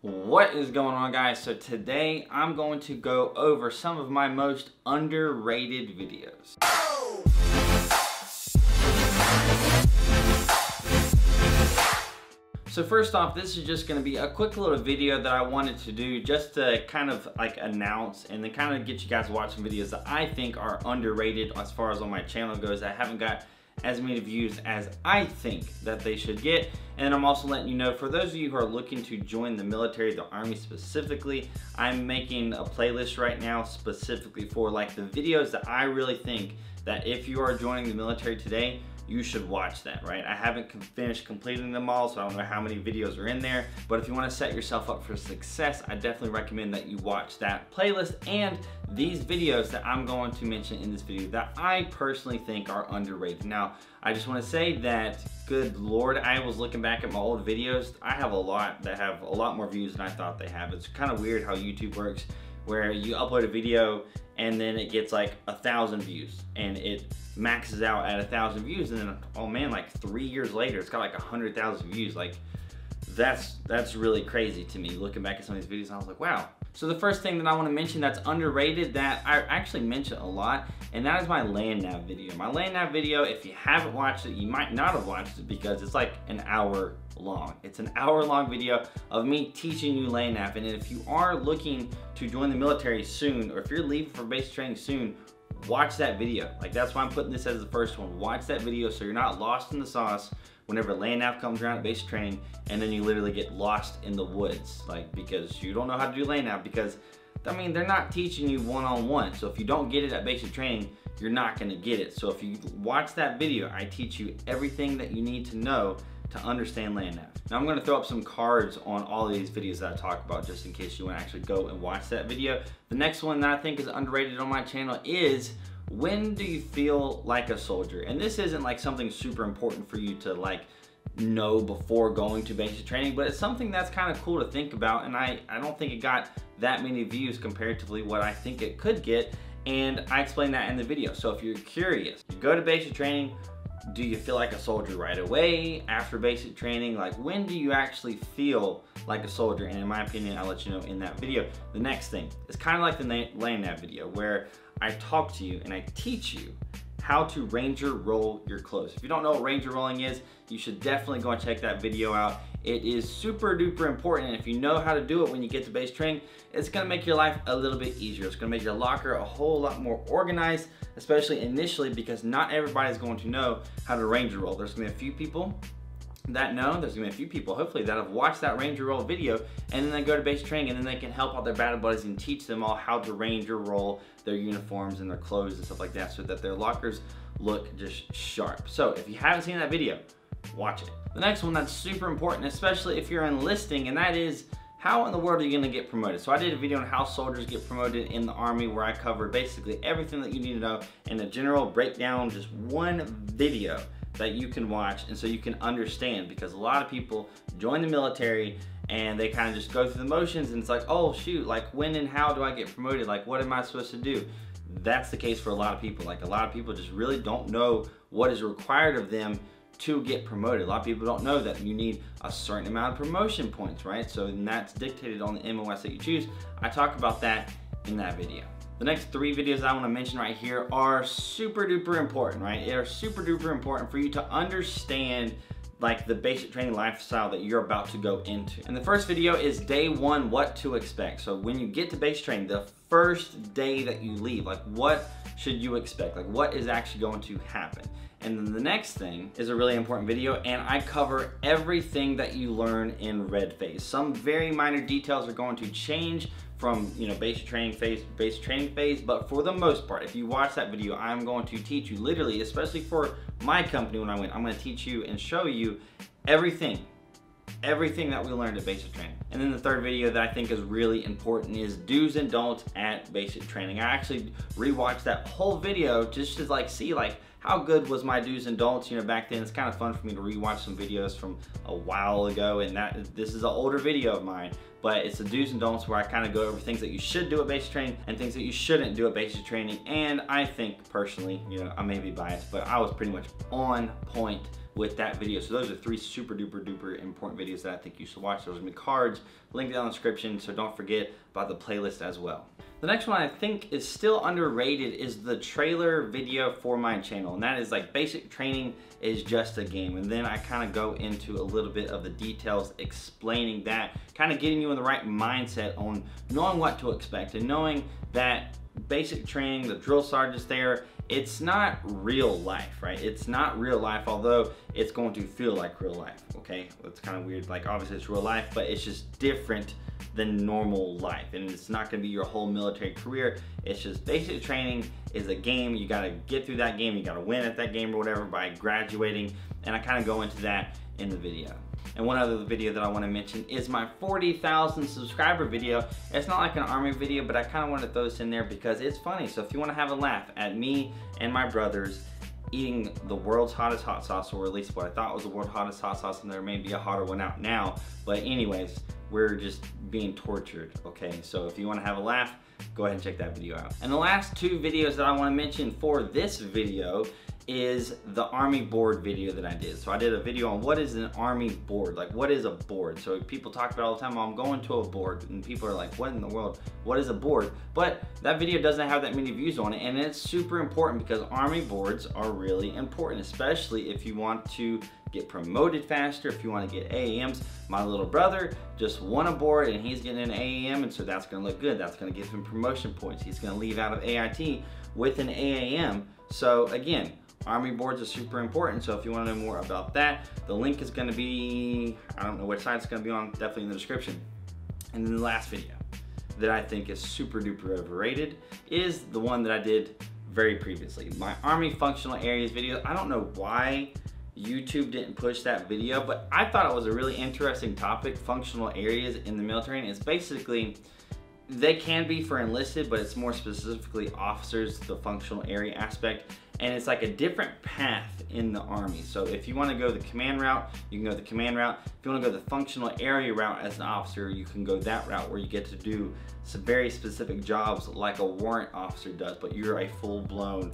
What is going on, guys? So today I'm going to go over some of my most underrated videos. So first off, this is just going to be a quick little video that I wanted to do just to kind of like announce and then kind of get you guys watching videos that I think are underrated as far as on my channel goes, that haven't got as many views as I think that they should get. And I'm also letting you know, for those of you who are looking to join the military, the Army specifically, I'm making a playlist right now specifically for like the videos that I really think that if you are joining the military today, you should watch that, right? I haven't finished completing them all, so I don't know how many videos are in there, but if you wanna set yourself up for success, I definitely recommend that you watch that playlist and these videos that I'm going to mention in this video that I personally think are underrated. Now, I just wanna say that, good Lord, I was looking back at my old videos. I have a lot that have a lot more views than I thought they have. It's kind of weird how YouTube works, where you upload a video and then it gets like 1,000 views and it maxes out at 1,000 views, and then, oh man, like 3 years later it's got like 100,000 views. Like that's really crazy to me looking back at some of these videos. And I was like, wow. So the first thing that I want to mention that's underrated that I actually mention a lot, and that is my land nav video. My land nav video, if you haven't watched it, you might not have watched it because it's like an hour long. It's an hour-long video of me teaching you land nav. And if you are looking to join the military soon, or if you're leaving for basic training soon, watch that video. Like, that's why I'm putting this as the first one. Watch that video so you're not lost in the sauce whenever land nav comes around at basic training, and then you literally get lost in the woods, like, because you don't know how to do land nav, because I mean, they're not teaching you one-on-one. So if you don't get it at basic training, you're not gonna get it. So if you watch that video, I teach you everything that you need to know to understand land nav. Now I'm gonna throw up some cards on all of these videos that I talk about just in case you wanna actually go and watch that video. The next one that I think is underrated on my channel is, when do you feel like a soldier? And this isn't like something super important for you to like know before going to basic training, but it's something that's kind of cool to think about, and I don't think it got that many views comparatively what I think it could get, and I explain that in the video. So if you're curious, you go to basic training, do you feel like a soldier right away? After basic training, like, when do you actually feel like a soldier? And in my opinion, I'll let you know in that video. The next thing is kind of like the land nav video, where I talk to you and I teach you how to ranger roll your clothes. If you don't know what ranger rolling is, you should definitely go and check that video out. It is super duper important, and if you know how to do it when you get to basic training, it's gonna make your life a little bit easier. It's gonna make your locker a whole lot more organized, especially initially, because not everybody's going to know how to ranger roll. There's gonna be a few people that know, there's gonna be a few people hopefully that have watched that ranger roll video, and then they go to basic training, and then they can help out their battle buddies and teach them all how to ranger roll their uniforms and their clothes and stuff like that, so that their lockers look just sharp. So if you haven't seen that video, watch it. The next one that's super important, especially if you're enlisting, and that is, how in the world are you gonna get promoted? So I did a video on how soldiers get promoted in the Army, where I covered basically everything that you need to know in a general breakdown, just one video that you can watch, and so you can understand, because a lot of people join the military and they kind of just go through the motions, and it's like, oh shoot, like, when and how do I get promoted? Like, what am I supposed to do? That's the case for a lot of people. Like, a lot of people just really don't know what is required of them to get promoted. A lot of people don't know that you need a certain amount of promotion points, right? So that's dictated on the MOS that you choose. I talk about that in that video. The next 3 videos I want to mention right here are super duper important, right? They are super duper important for you to understand like the basic training lifestyle that you're about to go into. And the first video is day 1, what to expect. So when you get to basic training, the first day that you leave, like, what should you expect? Like, what is actually going to happen? And then the next thing is a really important video, and I cover everything that you learn in red phase. Some very minor details are going to change from, you know, basic training phase, but for the most part, if you watch that video, I'm going to teach you literally, especially for my company when I went, I'm going to teach you and show you everything that we learned at basic training. And then the third video that I think is really important is do's and don'ts at basic training. I actually rewatched that whole video just to like see like how good was my do's and don'ts, you know, back then. It's kind of fun for me to rewatch some videos from a while ago, and this is an older video of mine, but it's the do's and don'ts where I kind of go over things that you should do at basic training and things that you shouldn't do at basic training. And I think personally, you know, I may be biased, but I was pretty much on point with that video. So those are 3 super duper duper important videos that I think you should watch. Those are gonna be cards, link down in the description, so don't forget about the playlist as well. The next one I think is still underrated is the trailer video for my channel, and that is like basic training is just a game. And then I kind of go into a little bit of the details explaining that, kind of getting you in the right mindset on knowing what to expect and knowing that basic training, the drill sergeant's there, it's not real life, right? It's not real life, although it's going to feel like real life, okay? That's kind of weird. Like, obviously it's real life, but it's just different than normal life. And it's not gonna be your whole military career. It's just basic training is a game. You gotta get through that game. You gotta win at that game or whatever by graduating. And I kind of go into that in the video. And one other video that I want to mention is my 40,000 subscriber video. It's not like an army video, but I kind of want to throw this in there because it's funny. So if you want to have a laugh at me and my brothers eating the world's hottest hot sauce, or at least what I thought was the world's hottest hot sauce, and there may be a hotter one out now, but anyways, we're just being tortured, okay? So if you want to have a laugh, go ahead and check that video out. And the last 2 videos that I want to mention for this video is the Army board video that I did. So I did a video on what is an Army board, like what is a board? So people talk about all the time, oh, I'm going to a board, and people are like, what in the world, what is a board? But that video doesn't have that many views on it, and it's super important because Army boards are really important, especially if you want to get promoted faster, if you want to get AAMs. My little brother just won a board and he's getting an AAM, and so that's gonna look good. That's gonna give him promotion points. He's gonna leave out of AIT with an AAM. So again, Army boards are super important, so if you want to know more about that, the link is going to be, I don't know which side it's going to be on, definitely in the description. And then the last video that I think is super duper overrated is the one that I did very previously, my Army functional areas video. I don't know why YouTube didn't push that video, but I thought it was a really interesting topic. Functional areas in the military, and it's basically, they can be for enlisted, but it's more specifically officers, the functional area aspect. And it's like a different path in the Army. So if you want to go the command route, you can go the command route. If you want to go the functional area route as an officer, you can go that route where you get to do some very specific jobs like a warrant officer does, but you're a full-blown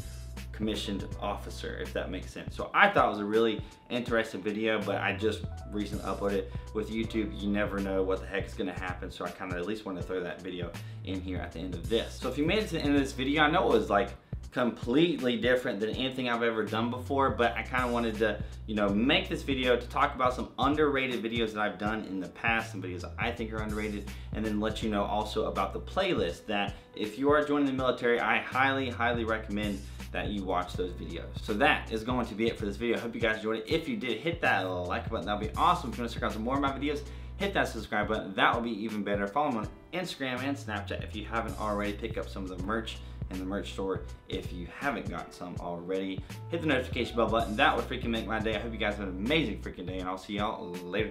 commissioned officer, if that makes sense. So I thought it was a really interesting video, but I just recently uploaded it. With YouTube, you never know what the heck is gonna happen, so I kind of at least want to throw that video in here at the end of this. So if you made it to the end of this video, I know it was like completely different than anything I've ever done before, but I kind of wanted to, you know, make this video to talk about some underrated videos that I've done in the past, some videos that I think are underrated, and then let you know also about the playlist that if you are joining the military, I highly, highly recommend that you watch those videos. So that is going to be it for this video. I hope you guys enjoyed it. If you did, hit that like button. That'll be awesome. If you want to check out some more of my videos, hit that subscribe button. That will be even better. Follow me on Instagram and Snapchat if you haven't already. Pick up some of the merch in the merch store if you haven't got some already. Hit the notification bell button. That would freaking make my day. I hope you guys have an amazing freaking day, and I'll see y'all later.